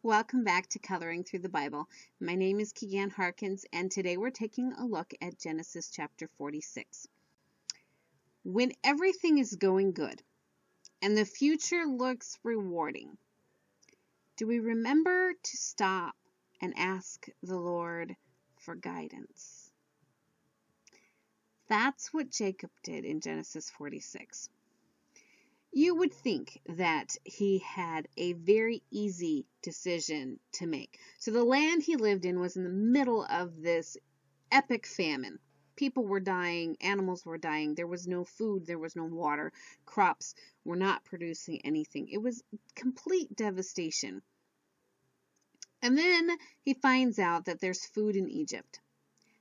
Welcome back to Coloring Through the Bible. My name is Keegan Harkins, and today we're taking a look at Genesis chapter 46. When everything is going good and the future looks rewarding, do we remember to stop and ask the Lord for guidance? That's what Jacob did in Genesis 46. You would think that he had a very easy decision to make. So the land he lived in was in the middle of this epic famine. People were dying, animals were dying, there was no food, there was no water, crops were not producing anything. It was complete devastation. And then he finds out that there's food in Egypt.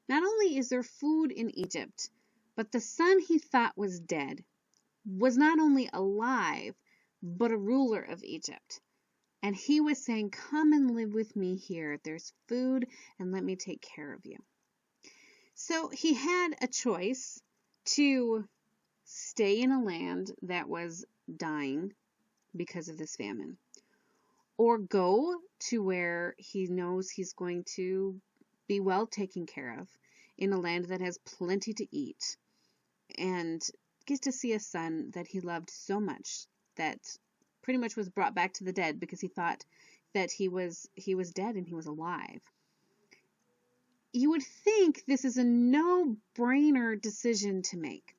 Not only is there food in Egypt, but the son he thought was dead was not only alive, but a ruler of Egypt. And he was saying, come and live with me here. There's food, and let me take care of you. So he had a choice to stay in a land that was dying because of this famine, or go to where he knows he's going to be well taken care of in a land that has plenty to eat, and get to see a son that he loved so much that pretty much was brought back to the dead because he thought that he was dead and he was alive. You would think this is a no-brainer decision to make.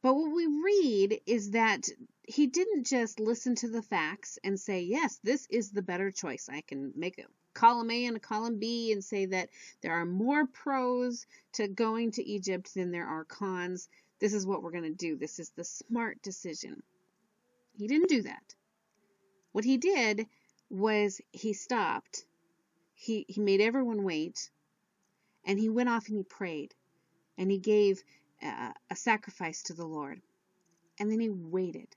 But what we read is that he didn't just listen to the facts and say, yes, this is the better choice. I can make a column A and a column B and say that there are more pros to going to Egypt than there are cons. This is what we're going to do. This is the smart decision. He didn't do that. What he did was he stopped. He made everyone wait, and he went off and he prayed, and he gave a sacrifice to the Lord, and then he waited.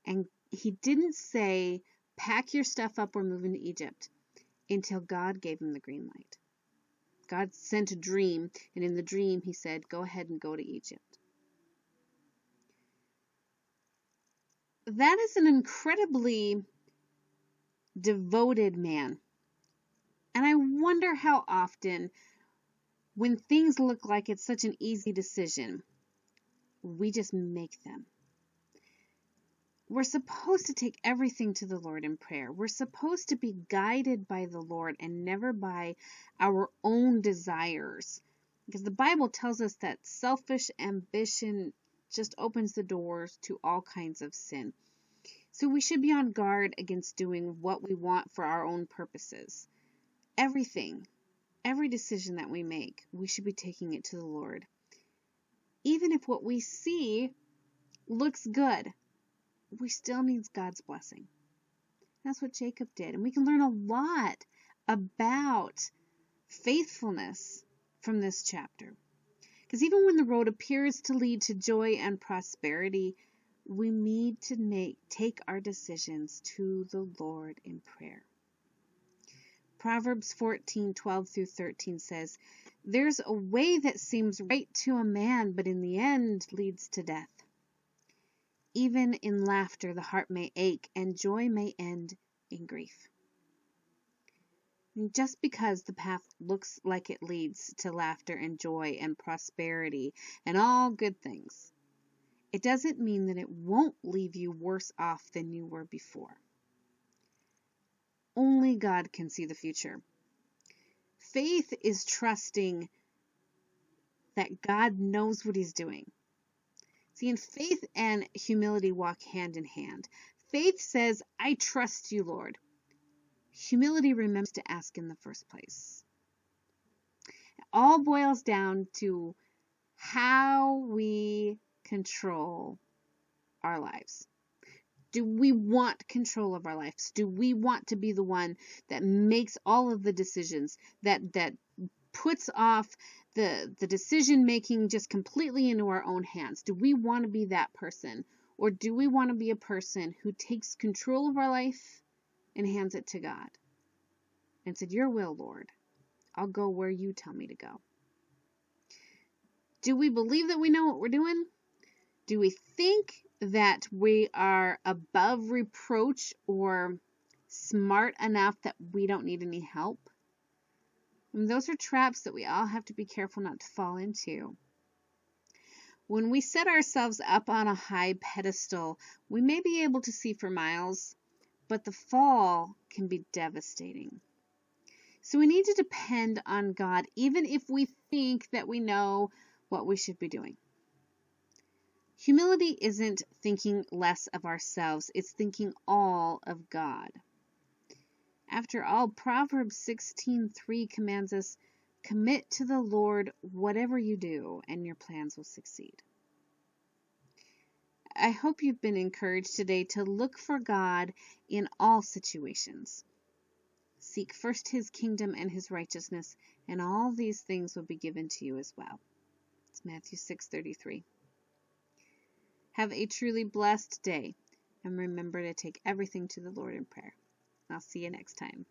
And he didn't say, pack your stuff up, we're moving to Egypt, until God gave him the green light. God sent a dream, and in the dream he said, go ahead and go to Egypt. That is an incredibly devoted man. And I wonder how often, when things look like it's such an easy decision, we just make them. We're supposed to take everything to the Lord in prayer. We're supposed to be guided by the Lord and never by our own desires. Because the Bible tells us that selfish ambition just opens the doors to all kinds of sin. So we should be on guard against doing what we want for our own purposes. Everything, every decision that we make, we should be taking it to the Lord. Even if what we see looks good, we still need God's blessing. That's what Jacob did. And we can learn a lot about faithfulness from this chapter. Because even when the road appears to lead to joy and prosperity, we need to take our decisions to the Lord in prayer. Proverbs 14:12 through 13 says, there's a way that seems right to a man, but in the end leads to death. Even in laughter, the heart may ache, and joy may end in grief. And just because the path looks like it leads to laughter and joy and prosperity and all good things, it doesn't mean that it won't leave you worse off than you were before. Only God can see the future. Faith is trusting that God knows what He's doing. See, and faith and humility walk hand in hand. Faith says, I trust you, Lord. Humility remembers to ask in the first place. It all boils down to how we control our lives. Do we want control of our lives? Do we want to be the one that makes all of the decisions, that puts off the decision making just completely into our own hands? Do we want to be that person? Or do we want to be a person who takes control of our life and hands it to God and said, your will, Lord, I'll go where you tell me to go? Do we believe that we know what we're doing? Do we think that we are above reproach or smart enough that we don't need any help. And those are traps that we all have to be careful not to fall into. When we set ourselves up on a high pedestal, we may be able to see for miles, but the fall can be devastating. So we need to depend on God, even if we think that we know what we should be doing. Humility isn't thinking less of ourselves, it's thinking all of God. After all, Proverbs 16:3 commands us, commit to the Lord whatever you do, and your plans will succeed. I hope you've been encouraged today to look for God in all situations. Seek first his kingdom and his righteousness, and all these things will be given to you as well. It's Matthew 6:33. Have a truly blessed day, and remember to take everything to the Lord in prayer. I'll see you next time.